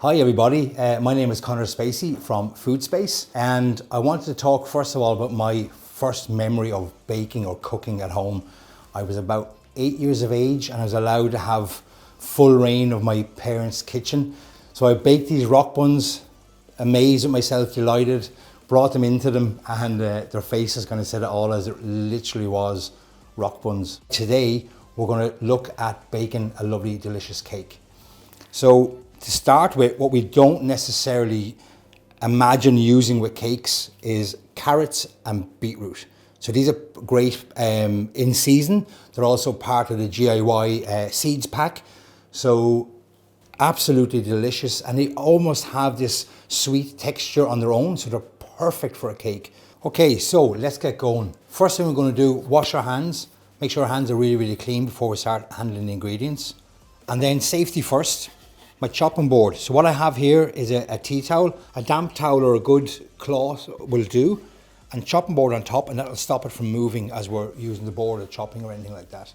Hi everybody, my name is Conor Spacey from Food Space, and I wanted to talk first of all about my first memory of baking or cooking at home. I was about 8 years of age and I was allowed to have full reign of my parents' kitchen. So I baked these rock buns, amazed at myself, delighted, brought them into them, and their faces kind of said it all, as it literally was rock buns. Today we're going to look at baking a lovely delicious cake. So to start with, what we don't necessarily imagine using with cakes is carrots and beetroot. So these are great in season. They're also part of the DIY seeds pack. So absolutely delicious, and they almost have this sweet texture on their own, so they're perfect for a cake. Okay, so let's get going. First thing we're going to do, wash our hands. Make sure our hands are really clean before we start handling the ingredients. And then safety first. My chopping board. So what I have here is a tea towel. A damp towel or a good cloth will do, and chopping board on top, and that'll stop it from moving as we're using the board or chopping or anything like that.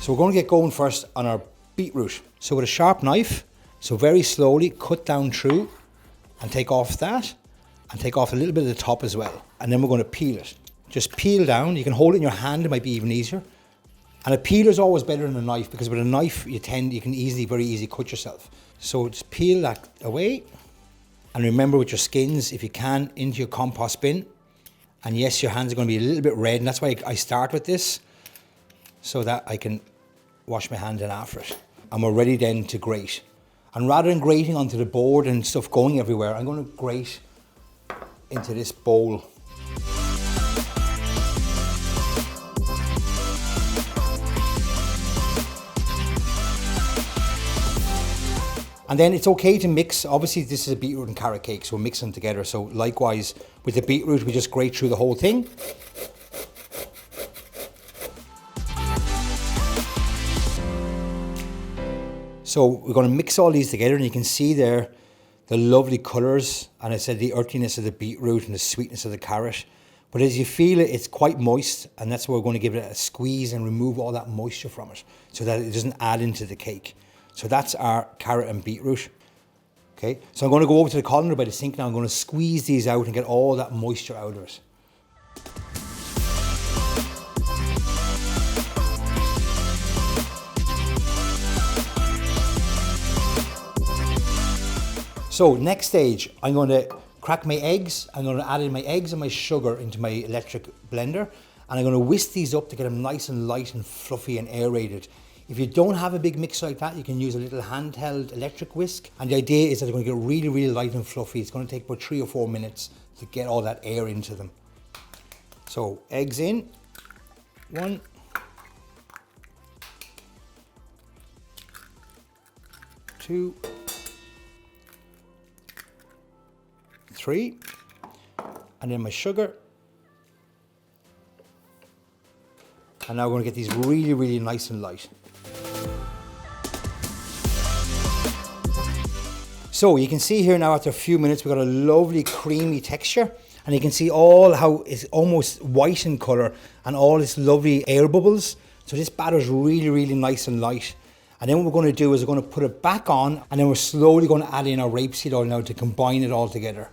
So we're going to get going first on our beetroot. So with a sharp knife, so very slowly cut down through and take off that, and take off a little bit of the top as well. And then we're going to peel it. Just peel down. You can hold it in your hand, it might be even easier. And a peeler is always better than a knife, because with a knife you can very easily cut yourself. So just peel that away, and remember with your skins, if you can, into your compost bin. And yes, your hands are going to be a little bit red, and that's why I start with this, so that I can wash my hand in after it. And we're ready then to grate. And rather than grating onto the board and stuff going everywhere, I'm going to grate into this bowl. And then it's okay to mix. Obviously this is a beetroot and carrot cake, so we're mixing them together. So likewise with the beetroot, we just grate through the whole thing. So we're going to mix all these together, and you can see there the lovely colours, and I said the earthiness of the beetroot and the sweetness of the carrot. But as you feel it, it's quite moist, and that's why we're going to give it a squeeze and remove all that moisture from it, so that it doesn't add into the cake. So that's our carrot and beetroot. Okay, so I'm going to go over to the colander by the sink now. I'm going to squeeze these out and get all that moisture out of it. So next stage, I'm going to crack my eggs. I'm going to add in my eggs and my sugar into my electric blender, and I'm going to whisk these up to get them nice and light and fluffy and aerated. If you don't have a big mixer like that, you can use a little handheld electric whisk. And the idea is that they're going to get really light and fluffy. It's going to take about 3 or 4 minutes to get all that air into them. So eggs in, 1, 2, 3, and then my sugar. And now we're going to get these really nice and light. So you can see here now after a few minutes we've got a lovely creamy texture, and you can see all how it's almost white in colour and all this lovely air bubbles. So this batter is really nice and light. And then what we're going to do is we're going to put it back on, and then we're slowly going to add in our rapeseed oil now to combine it all together.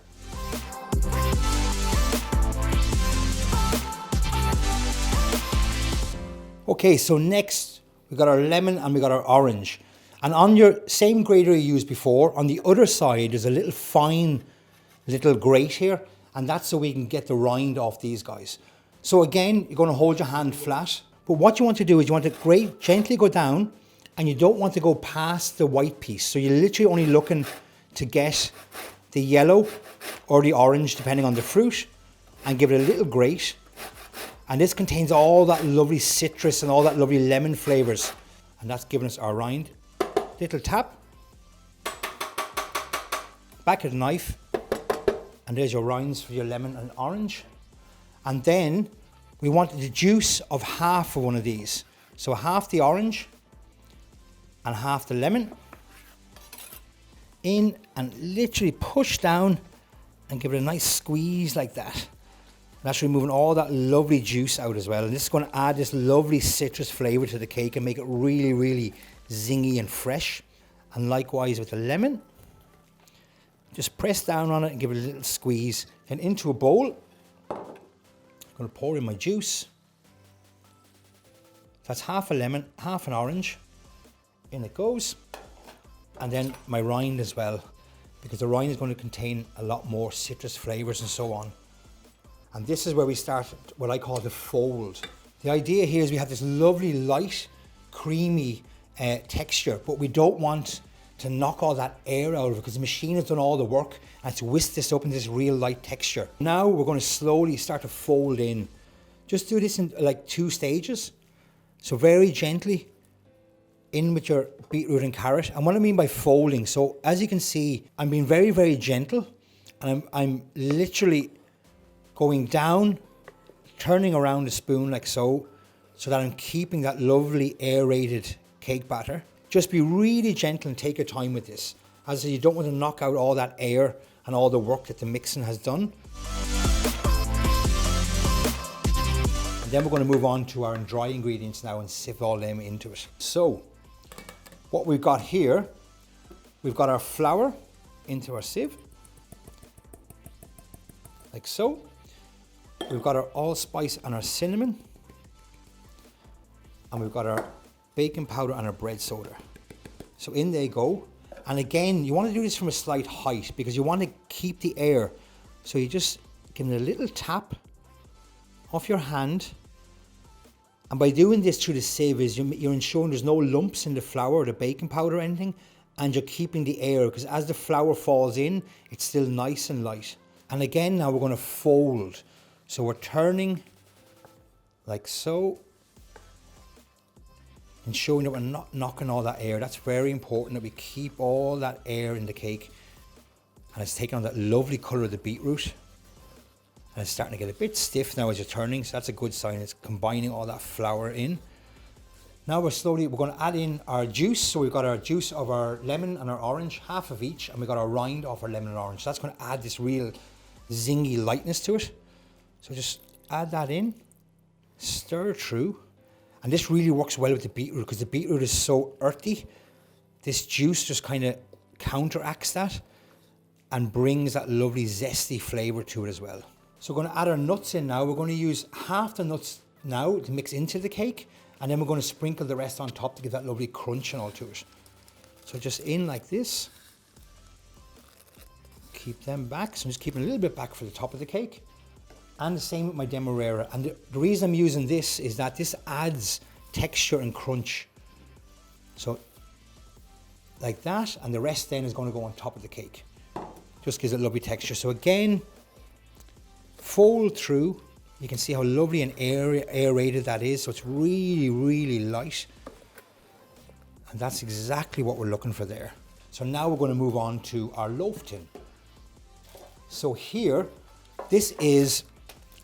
Okay, so next we've got our lemon and we got our orange. And on your same grater you used before, on the other side there's a little fine little grate here, and that's so we can get the rind off these guys. So again, you're going to hold your hand flat, but what you want to do is you want to grate, gently go down, and you don't want to go past the white piece. So you're literally only looking to get the yellow or the orange, depending on the fruit, and give it a little grate. And this contains all that lovely citrus and all that lovely lemon flavours. And that's giving us our rind. Little tap, back of the knife, and there's your rinds for your lemon and orange. And then we want the juice of half of one of these. So half the orange and half the lemon. In and literally push down and give it a nice squeeze like that. That's removing all that lovely juice out as well. And this is going to add this lovely citrus flavour to the cake and make it really zingy and fresh. And likewise with the lemon. Just press down on it and give it a little squeeze. Then into a bowl. I'm going to pour in my juice. That's half a lemon, half an orange. In it goes. And then my rind as well, because the rind is going to contain a lot more citrus flavors and so on. And this is where we start what I call the fold. The idea here is we have this lovely light, creamy texture, but we don't want to knock all that air out of it because the machine has done all the work and it's whisked this up into this real light texture. Now we're going to slowly start to fold in. Just do this in like 2 stages. So very gently in with your beetroot and carrot. And what I mean by folding, so as you can see, I'm being very, very gentle, and I'm literally going down, turning around the spoon like so that I'm keeping that lovely aerated cake batter. Just be really gentle and take your time with this. As I say, you don't want to knock out all that air and all the work that the mixing has done. And then we're going to move on to our dry ingredients now and sieve all them into it. So, what we've got here, we've got our flour into our sieve, like so. We've got our allspice and our cinnamon, and we've got our baking powder and our bread soda. So in they go. And again, you want to do this from a slight height because you want to keep the air. So you just give it a little tap off your hand. And by doing this through the sieve, you're ensuring there's no lumps in the flour or the baking powder or anything, and you're keeping the air, because as the flour falls in, it's still nice and light. And again, now we're going to fold. So we're turning like so, ensuring that we're not knocking all that air. That's very important, that we keep all that air in the cake. And it's taking on that lovely colour of the beetroot. And it's starting to get a bit stiff now as you're turning, so that's a good sign. It's combining all that flour in. Now we're going to add in our juice. So we've got our juice of our lemon and our orange, half of each, and we've got our rind of our lemon and orange. So that's going to add this real zingy lightness to it. So just add that in, stir through. And this really works well with the beetroot because the beetroot is so earthy. This juice just kind of counteracts that and brings that lovely zesty flavour to it as well. So we're going to add our nuts in now. We're going to use half the nuts now to mix into the cake, and then we're going to sprinkle the rest on top to give that lovely crunch and all to it. So just in like this. Keep them back. So I'm just keeping a little bit back for the top of the cake. And the same with my demerara. And the reason I'm using this is that this adds texture and crunch. So like that, and the rest then is going to go on top of the cake. Just gives it a lovely texture. So again, fold through. You can see how lovely and aerated that is. So it's really, really light. And that's exactly what we're looking for there. So now we're going to move on to our loaf tin. So here, this is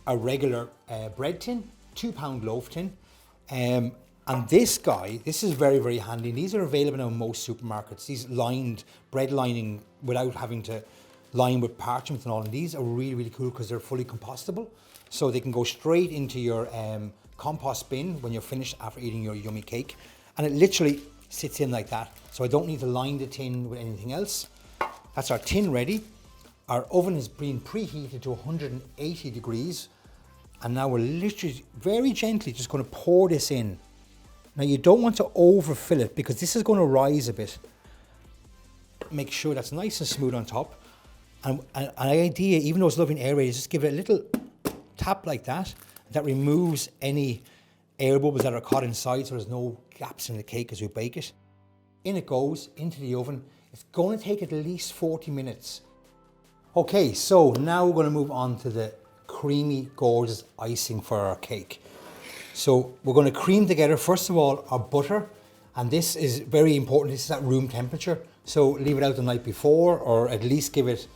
a regular bread tin, 2-pound loaf tin. And this is very, very handy. These are available now in most supermarkets. These lined, bread lining without having to line with parchment and all. And these are really, really cool because they're fully compostable. So they can go straight into your compost bin when you're finished after eating your yummy cake. And it literally sits in like that. So I don't need to line the tin with anything else. That's our tin ready. Our oven has been preheated to 180 degrees. And now we're literally very gently just going to pour this in. Now you don't want to overfill it because this is going to rise a bit. Make sure that's nice and smooth on top. And an idea, even though it's lovely and aerated, just give it a little tap like that. That removes any air bubbles that are caught inside, so there's no gaps in the cake as we bake it. In it goes, into the oven. It's going to take at least 40 minutes. Okay, so now we're going to move on to the creamy, gorgeous icing for our cake. So we're going to cream together, first of all, our butter. And this is very important. This is at room temperature. So leave it out the night before, or at least give it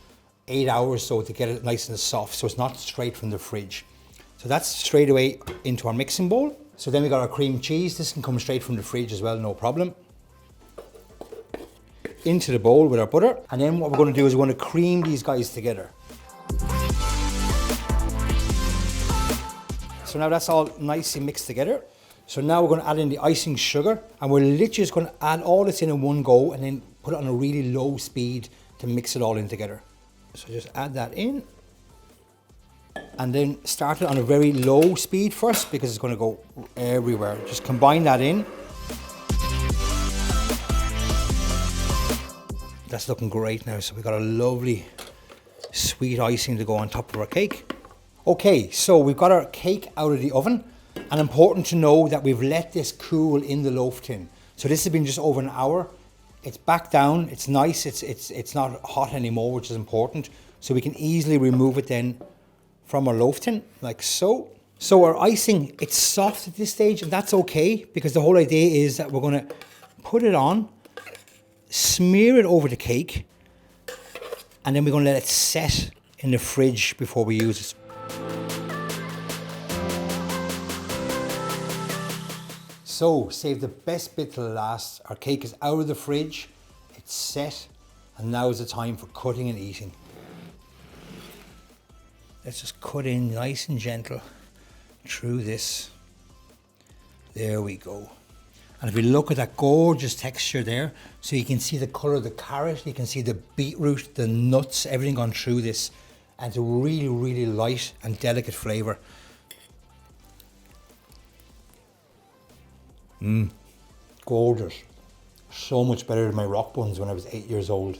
8 hours so to get it nice and soft, so it's not straight from the fridge. So that's straight away into our mixing bowl. So then we got our cream cheese. This can come straight from the fridge as well, no problem. Into the bowl with our butter. And then what we're going to do is we're going to cream these guys together. So now that's all nicely mixed together. So now we're going to add in the icing sugar, and we're literally just going to add all this in one go and then put it on a really low speed to mix it all in together. So just add that in. And then start it on a very low speed first because it's going to go everywhere. Just combine that in. That's looking great now. So we've got a lovely sweet icing to go on top of our cake. Okay, so we've got our cake out of the oven, and important to know that we've let this cool in the loaf tin. So this has been just over an hour. It's back down, it's nice, it's not hot anymore, which is important. So we can easily remove it then from our loaf tin, like so. So our icing, it's soft at this stage, and that's okay, because the whole idea is that we're gonna put it on, smear it over the cake, and then we're gonna let it set in the fridge before we use it. So, save the best bit till last. Our cake is out of the fridge, it's set, and now is the time for cutting and eating. Let's just cut in nice and gentle through this. There we go. And if we look at that gorgeous texture there, so you can see the colour of the carrot, you can see the beetroot, the nuts, everything gone through this, and it's a really, really light and delicate flavour. Gorgeous. So much better than my rock buns when I was 8 years old.